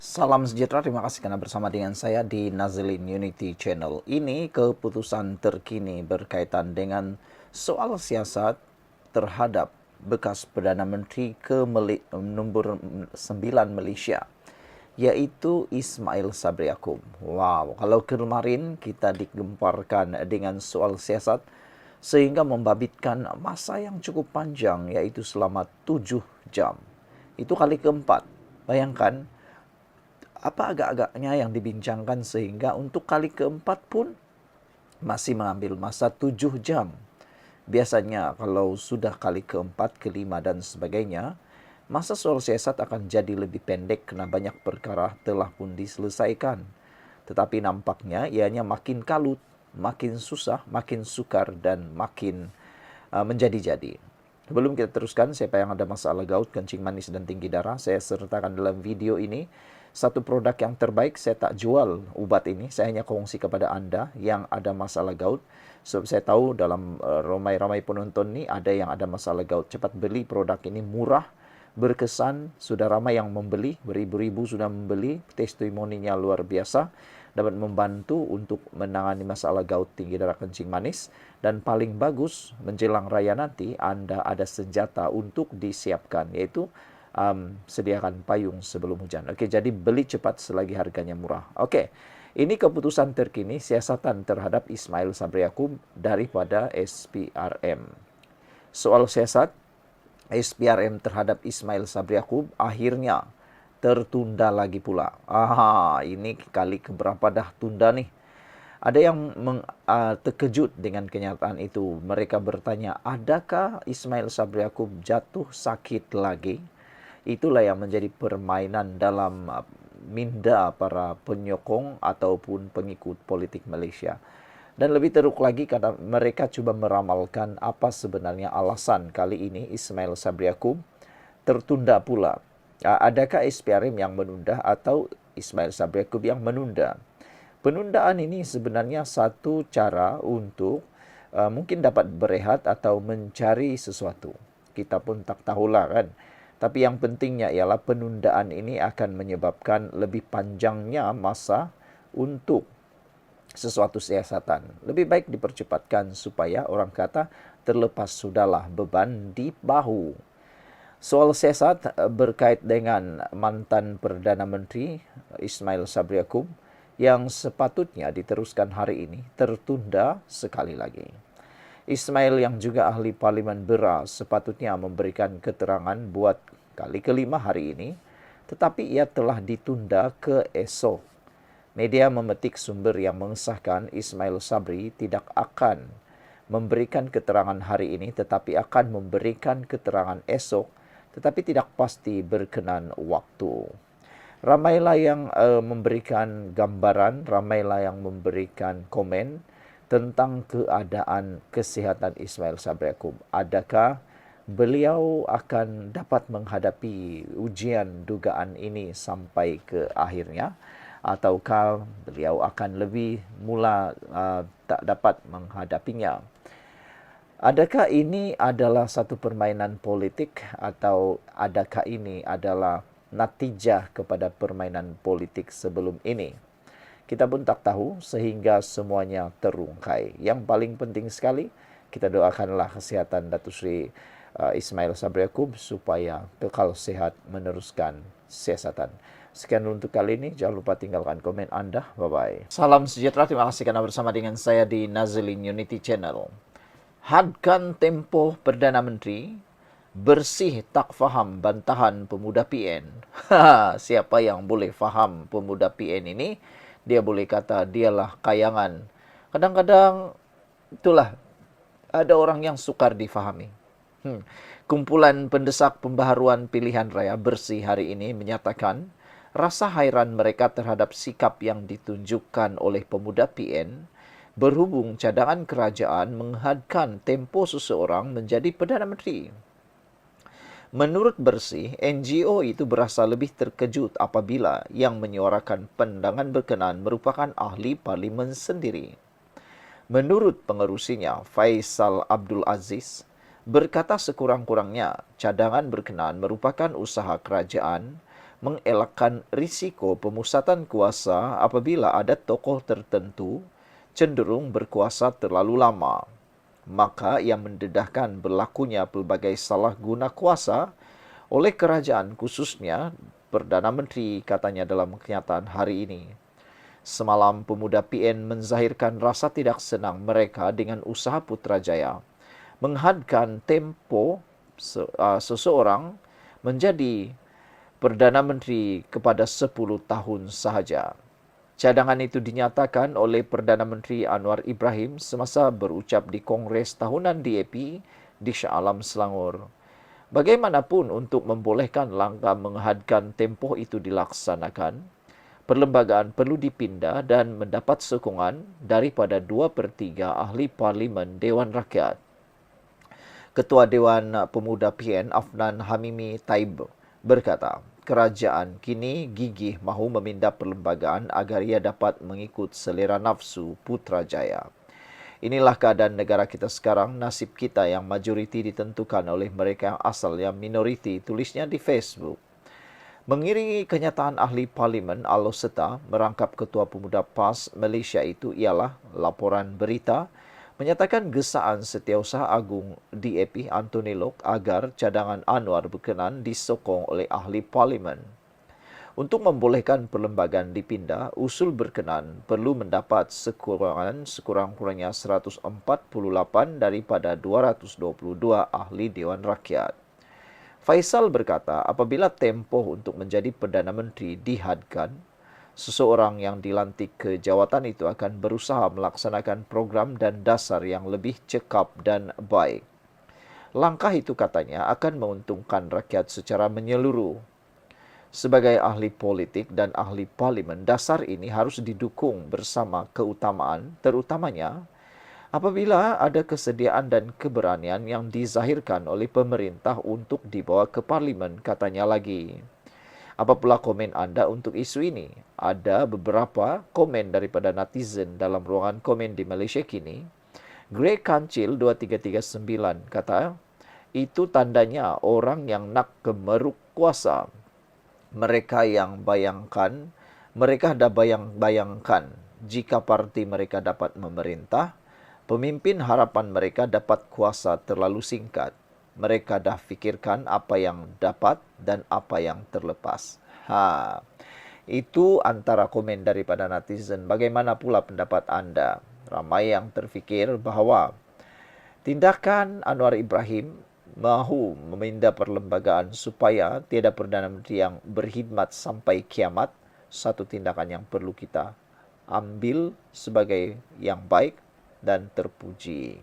Salam sejahtera, terima kasih karena bersama dengan saya di Nazilin Unity Channel. Ini keputusan terkini berkaitan dengan soal siasat terhadap bekas Perdana Menteri nomor 9 Malaysia, yaitu Ismail Sabri Yaakob. Wow, kalau kemarin kita digemparkan dengan soal siasat sehingga membabitkan masa yang cukup panjang, yaitu selama 7 jam. Itu kali keempat. Bayangkan, apa agak-agaknya yang dibincangkan sehingga untuk kali keempat pun masih mengambil masa 7 jam. Biasanya kalau sudah kali keempat, kelima dan sebagainya, masa soal siasat akan jadi lebih pendek karena banyak perkara telah pun diselesaikan. Tetapi nampaknya ianya makin kalut, makin susah, makin sukar dan makin menjadi-jadi. Sebelum kita teruskan, siapa yang ada masalah gout, kencing manis, dan tinggi darah, saya sertakan dalam video ini satu produk yang terbaik. Saya tak jual ubat ini, saya hanya kongsi kepada Anda yang ada masalah gout. Sebab saya tahu dalam ramai-ramai penonton ini ada yang ada masalah gout. Cepat beli produk ini, murah, berkesan, sudah ramai yang membeli, beribu-ribu sudah membeli, testimoninya luar biasa, dapat membantu untuk menangani masalah gout, tinggi darah, kencing manis. Dan paling bagus menjelang raya nanti Anda ada senjata untuk disiapkan, yaitu sediakan payung sebelum hujan. Oke, jadi beli cepat selagi harganya murah. Oke, ini keputusan terkini siasatan terhadap Ismail Sabri Yaakob daripada SPRM. Soal siasat SPRM terhadap Ismail Sabri Yaakob akhirnya tertunda lagi pula. Ini kali keberapa dah tunda nih? Ada yang terkejut dengan kenyataan itu. Mereka bertanya, adakah Ismail Sabri Yaakob jatuh sakit lagi? Itulah yang menjadi permainan dalam minda para penyokong ataupun pengikut politik Malaysia. Dan lebih teruk lagi karena mereka coba meramalkan apa sebenarnya alasan kali ini Ismail Sabri Yaakob tertunda pula. Adakah SPRM yang menunda atau Ismail Sabri Yaakob yang menunda? Penundaan ini sebenarnya satu cara untuk mungkin dapat berehat atau mencari sesuatu. Kita pun tak tahulah kan. Tapi yang pentingnya ialah penundaan ini akan menyebabkan lebih panjangnya masa untuk sesuatu siasatan. Lebih baik dipercepatkan supaya orang kata terlepas sudahlah beban di bahu. Soal siasat berkait dengan mantan Perdana Menteri Ismail Sabri Yaakob yang sepatutnya diteruskan hari ini tertunda sekali lagi. Ismail yang juga ahli Parlimen Beras sepatutnya memberikan keterangan buat kali kelima hari ini, tetapi ia telah ditunda ke esok. Media memetik sumber yang mengesahkan Ismail Sabri tidak akan memberikan keterangan hari ini tetapi akan memberikan keterangan esok, tetapi tidak pasti berkenan waktu. Ramailah yang memberikan gambaran, ramailah yang memberikan komen tentang keadaan kesihatan Ismail Sabri Yaakob. Adakah beliau akan dapat menghadapi ujian dugaan ini sampai ke akhirnya? Ataukah beliau akan lebih mula tak dapat menghadapinya? Adakah ini adalah satu permainan politik atau adakah ini adalah natijah kepada permainan politik sebelum ini? Kita pun tak tahu sehingga semuanya terungkai. Yang paling penting sekali, kita doakanlah kesehatan Datuk Seri Ismail Sabri Yaakob supaya kekal sehat meneruskan siasatan. Sekian untuk kali ini. Jangan lupa tinggalkan komen Anda. Bye-bye. Salam sejahtera. Terima kasih karena bersama dengan saya di Nazilin Unity Channel. Hadkan tempoh Perdana Menteri, bersih tak faham bantahan pemuda PN. Siapa yang boleh faham pemuda PN ini, dia boleh kata dialah kayangan. Kadang-kadang itulah ada orang yang sukar difahami. Kumpulan pendesak pembaharuan pilihan raya bersih hari ini menyatakan rasa hairan mereka terhadap sikap yang ditunjukkan oleh pemuda PN berhubung cadangan kerajaan menghadkan tempoh seseorang menjadi Perdana Menteri. Menurut Bersih, NGO itu berasa lebih terkejut apabila yang menyuarakan pandangan berkenaan merupakan ahli parlimen sendiri. Menurut pengerusinya, Faisal Abdul Aziz, berkata sekurang-kurangnya cadangan berkenaan merupakan usaha kerajaan mengelakkan risiko pemusatan kuasa apabila ada tokoh tertentu cenderung berkuasa terlalu lama. Maka ia mendedahkan berlakunya pelbagai salah guna kuasa oleh kerajaan, khususnya Perdana Menteri, katanya dalam kenyataan hari ini. Semalam pemuda PN menzahirkan rasa tidak senang mereka dengan usaha Putrajaya menghadkan tempo seseorang menjadi Perdana Menteri kepada 10 tahun sahaja. Cadangan itu dinyatakan oleh Perdana Menteri Anwar Ibrahim semasa berucap di Kongres Tahunan DAP di Shah Alam, Selangor. Bagaimanapun, untuk membolehkan langkah menghadkan tempoh itu dilaksanakan, perlembagaan perlu dipindah dan mendapat sokongan daripada 2/3 ahli Parlimen Dewan Rakyat. Ketua Dewan Pemuda PN Afnan Hamimi Taib berkata, kerajaan kini gigih mahu memindah perlembagaan agar ia dapat mengikut selera nafsu Putrajaya. Inilah keadaan negara kita sekarang, nasib kita yang majoriti ditentukan oleh mereka yang asal yang minoriti, tulisnya di Facebook. Mengiringi kenyataan ahli Parlimen Aloseta merangkap Ketua Pemuda PAS Malaysia itu ialah laporan berita menyatakan gesaan Setiausaha Agung DAP Anthony Lok agar cadangan Anwar berkenan disokong oleh ahli Parlimen. Untuk membolehkan perlembagaan dipindah, usul berkenan perlu mendapat sekurang-kurangnya 148 daripada 222 ahli Dewan Rakyat. Faisal berkata, apabila tempoh untuk menjadi Perdana Menteri dihadkan, seseorang yang dilantik ke jawatan itu akan berusaha melaksanakan program dan dasar yang lebih cekap dan baik. Langkah itu, katanya, akan menguntungkan rakyat secara menyeluruh. Sebagai ahli politik dan ahli parlimen, dasar ini harus didukung bersama keutamaan, terutamanya apabila ada kesediaan dan keberanian yang dizahirkan oleh pemerintah untuk dibawa ke parlimen, katanya lagi. Apa pula komen anda untuk isu ini? Ada beberapa komen daripada netizen dalam ruangan komen di Malaysia kini. Grey Kancil 2339 kata, itu tandanya orang yang nak kemeruk kuasa. Mereka dah bayangkan jika parti mereka dapat memerintah, pemimpin harapan mereka dapat kuasa terlalu singkat. Mereka dah fikirkan apa yang dapat dan apa yang terlepas. Itu antara komen daripada netizen. Bagaimana pula pendapat anda? Ramai yang terfikir bahawa tindakan Anwar Ibrahim mahu memindah perlembagaan supaya tiada Perdana Menteri yang berkhidmat sampai kiamat, satu tindakan yang perlu kita ambil sebagai yang baik dan terpuji.